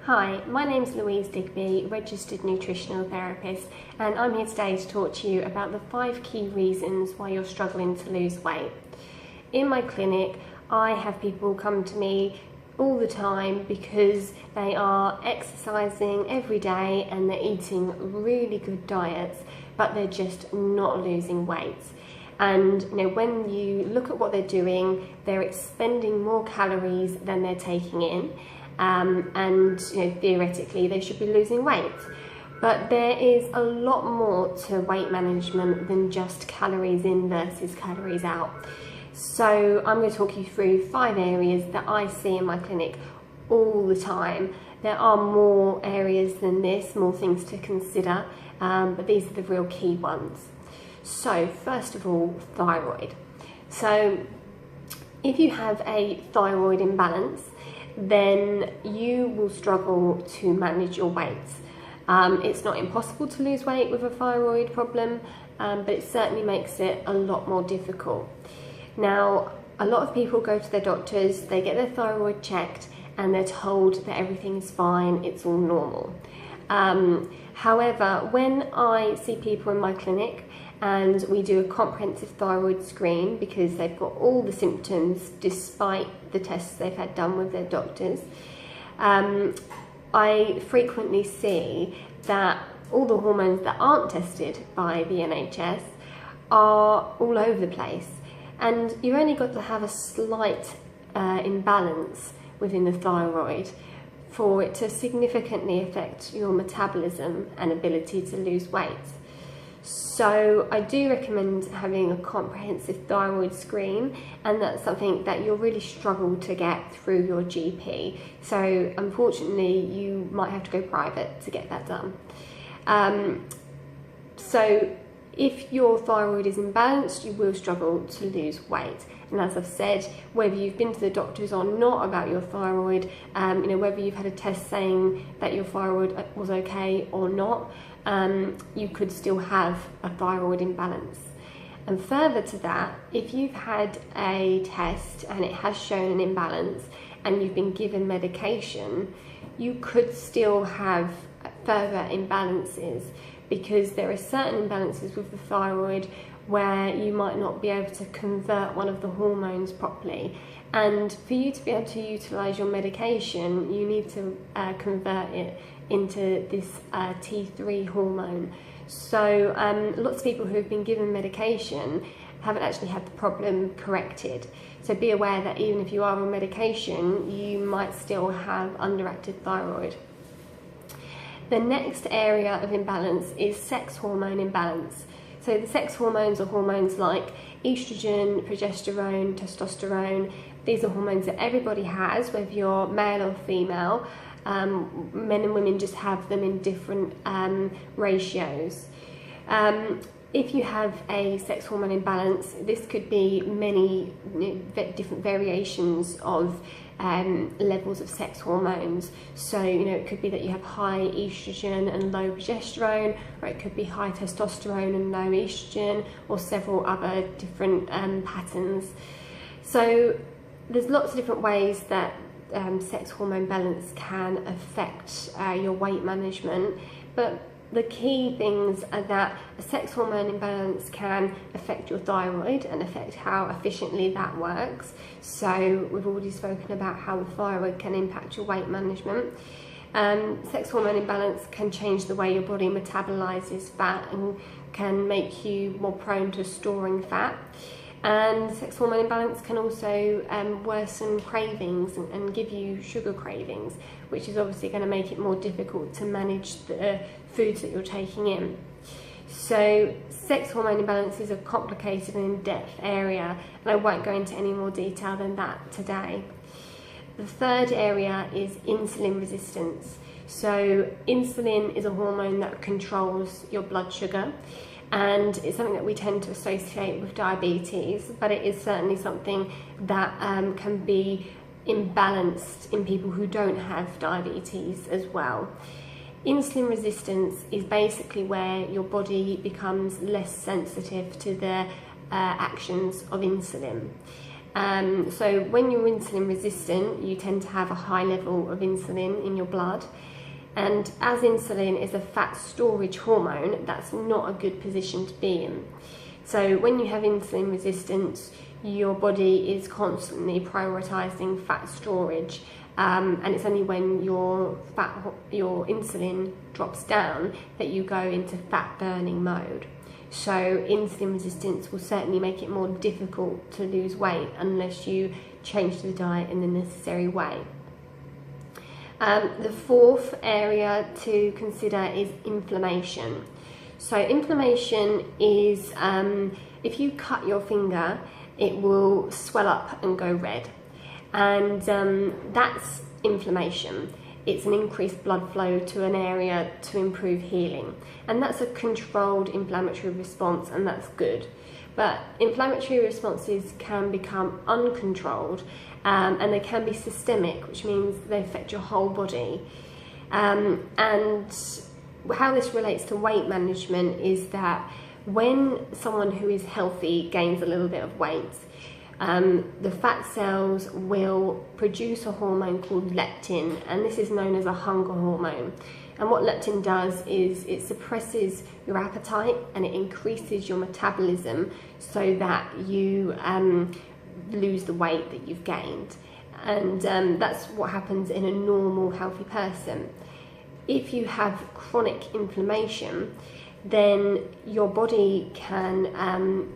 Hi, my name's Louise Digby, registered nutritional therapist, and I'm here today to talk to you about the 5 key reasons why you're struggling to lose weight. In my clinic, I have people come to me all the time because they are exercising every day and they're eating really good diets, but they're just not losing weight. And when you look at what they're doing, they're expending more calories than they're taking in. And theoretically they should be losing weight, but there is a lot more to weight management than just calories in versus calories out. So I'm going to talk you through 5 areas that I see in my clinic all the time. There are more areas than this, more things to consider, but these are the real key ones. So first of all, thyroid. So if you have a thyroid imbalance, then you will struggle to manage your weight. It's not impossible to lose weight with a thyroid problem, but it certainly makes it a lot more difficult. Now, a lot of people go to their doctors, they get their thyroid checked, and they're told that everything is fine, it's all normal. However, when I see people in my clinic and we do a comprehensive thyroid screen because they've got all the symptoms despite the tests they've had done with their doctors, I frequently see that all the hormones that aren't tested by the NHS are all over the place, and you've only got to have a slight imbalance within the thyroid for it to significantly affect your metabolism and ability to lose weight. So I do recommend having a comprehensive thyroid screen, and that's something that you'll really struggle to get through your GP. So unfortunately you might have to go private to get that done. So if your thyroid is imbalanced, you will struggle to lose weight. And as I've said, whether you've been to the doctors or not about your thyroid, whether you've had a test saying that your thyroid was okay or not, you could still have a thyroid imbalance. And further to that, if you've had a test and it has shown an imbalance and you've been given medication, you could still have further imbalances, because there are certain imbalances with the thyroid where you might not be able to convert one of the hormones properly. And for you to be able to utilise your medication, you need to convert it into this T3 hormone. So lots of people who have been given medication haven't actually had the problem corrected. So be aware that even if you are on medication, you might still have underactive thyroid. The next area of imbalance is sex hormone imbalance. So the sex hormones are hormones like estrogen, progesterone, testosterone. These are hormones that everybody has, whether you're male or female. Men and women just have them in different ratios. If you have a sex hormone imbalance, this could be many different variations of levels of sex hormones. So it could be that you have high estrogen and low progesterone, or it could be high testosterone and low estrogen, or several other different patterns. So there's lots of different ways that sex hormone balance can affect your weight management, but the key things are that a sex hormone imbalance can affect your thyroid and affect how efficiently that works. So we've already spoken about how the thyroid can impact your weight management. Sex hormone imbalance can change the way your body metabolizes fat and can make you more prone to storing fat. And sex hormone imbalance can also worsen cravings and give you sugar cravings, which is obviously going to make it more difficult to manage the foods that you're taking in. So sex hormone imbalance is a complicated and in-depth area, and I won't go into any more detail than that today. The third area is insulin resistance. So insulin is a hormone that controls your blood sugar, and it's something that we tend to associate with diabetes, but it is certainly something that can be imbalanced in people who don't have diabetes as well. Insulin resistance is basically where your body becomes less sensitive to the actions of insulin. So when you're insulin resistant, you tend to have a high level of insulin in your blood. And as insulin is a fat storage hormone, that's not a good position to be in. So when you have insulin resistance, your body is constantly prioritizing fat storage. And it's only when your insulin drops down that you go into fat burning mode. So insulin resistance will certainly make it more difficult to lose weight unless you change the diet in the necessary way. The fourth area to consider is inflammation. So inflammation is, if you cut your finger, it will swell up and go red. And that's inflammation. It's an increased blood flow to an area to improve healing. And that's a controlled inflammatory response, and that's good. But inflammatory responses can become uncontrolled, and they can be systemic, which means they affect your whole body. And how this relates to weight management is that when someone who is healthy gains a little bit of weight, the fat cells will produce a hormone called leptin, and this is known as a hunger hormone. And what leptin does is it suppresses your appetite and it increases your metabolism so that you lose the weight that you've gained. And that's what happens in a normal, healthy person. If you have chronic inflammation, then your body can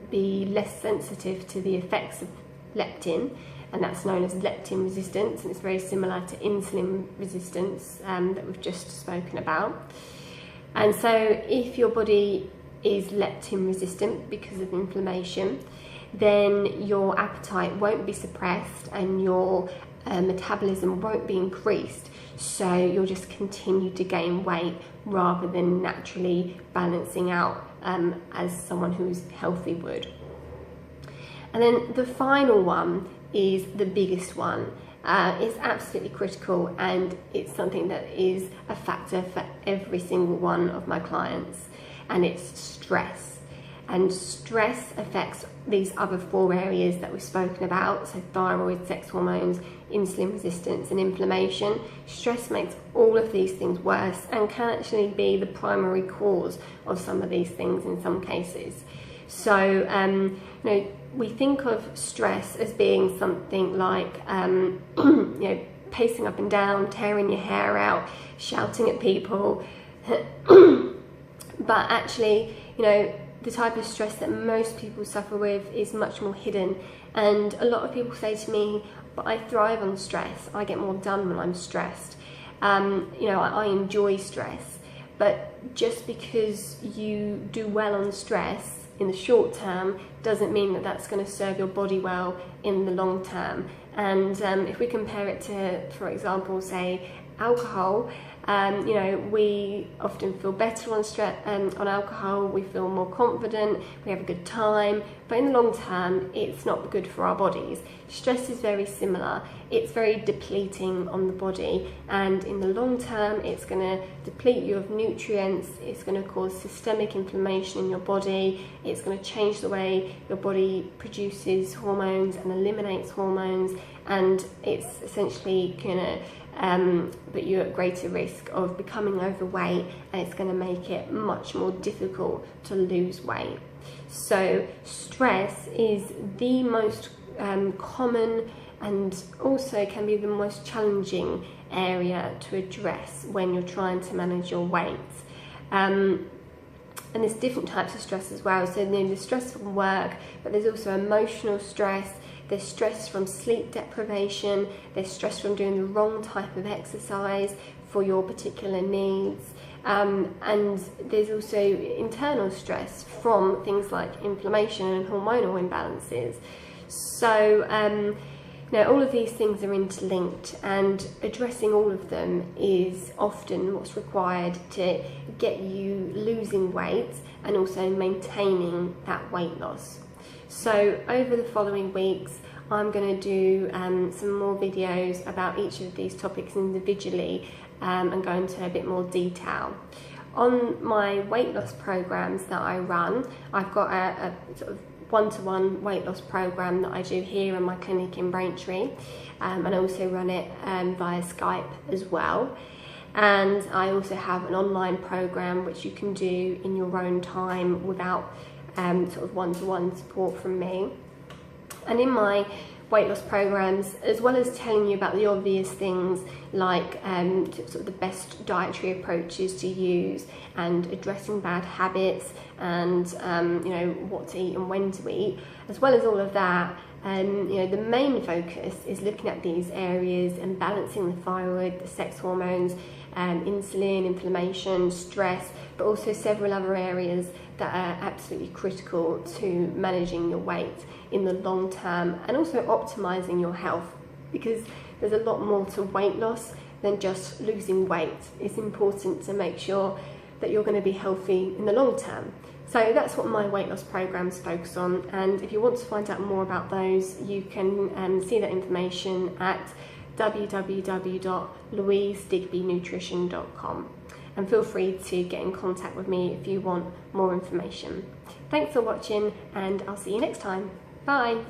be less sensitive to the effects of leptin, and that's known as leptin resistance, and it's very similar to insulin resistance that we've just spoken about. And so if your body is leptin resistant because of inflammation, then your appetite won't be suppressed and your metabolism won't be increased, so you'll just continue to gain weight rather than naturally balancing out as someone who's healthy would. And then the final one is the biggest one. It's absolutely critical, and it's something that is a factor for every single one of my clients, and it's stress. And stress affects these other four areas that we've spoken about, so thyroid, sex hormones, insulin resistance and inflammation. Stress makes all of these things worse and can actually be the primary cause of some of these things in some cases. So we think of stress as being something like pacing up and down, tearing your hair out, shouting at people. But actually, the type of stress that most people suffer with is much more hidden. And a lot of people say to me, but I thrive on stress. I get more done when I'm stressed. I enjoy stress. But just because you do well on stress in the short term doesn't mean that that's going to serve your body well in the long term. And if we compare it to, for example, say alcohol, we often feel better on alcohol, we feel more confident, we have a good time, but in the long term it's not good for our bodies. Stress is very similar. It's very depleting on the body, and in the long term it's going to deplete you of nutrients, it's going to cause systemic inflammation in your body, it's going to change the way your body produces hormones and eliminates hormones, and it's essentially going to put you at greater risk of becoming overweight, and it's going to make it much more difficult to lose weight. So stress is the most common and also can be the most challenging area to address when you're trying to manage your weight. And there's different types of stress as well. So there's stress from work, but there's also emotional stress. There's stress from sleep deprivation, there's stress from doing the wrong type of exercise for your particular needs, and there's also internal stress from things like inflammation and hormonal imbalances. So all of these things are interlinked, and addressing all of them is often what's required to get you losing weight and also maintaining that weight loss. So over the following weeks, I'm going to do some more videos about each of these topics individually and go into a bit more detail. On my weight loss programs that I run, I've got a sort of one-to-one weight loss program that I do here in my clinic in Braintree, and I also run it via Skype as well. And I also have an online program which you can do in your own time without sort of one-to-one support from me. And in my weight loss programs, as well as telling you about the obvious things like sort of the best dietary approaches to use and addressing bad habits and you know, what to eat and when to eat, as well as all of that, you know, the main focus is looking at these areas and balancing the thyroid, the sex hormones, insulin, inflammation, stress, but also several other areas that are absolutely critical to managing your weight in the long term and also optimizing your health, because there's a lot more to weight loss than just losing weight. It's important to make sure that you're going to be healthy in the long term. So that's what my weight loss programs focus on, and if you want to find out more about those, you can see that information at www.LouiseDigbyNutrition.com, and feel free to get in contact with me if you want more information. Thanks for watching, and I'll see you next time. Bye!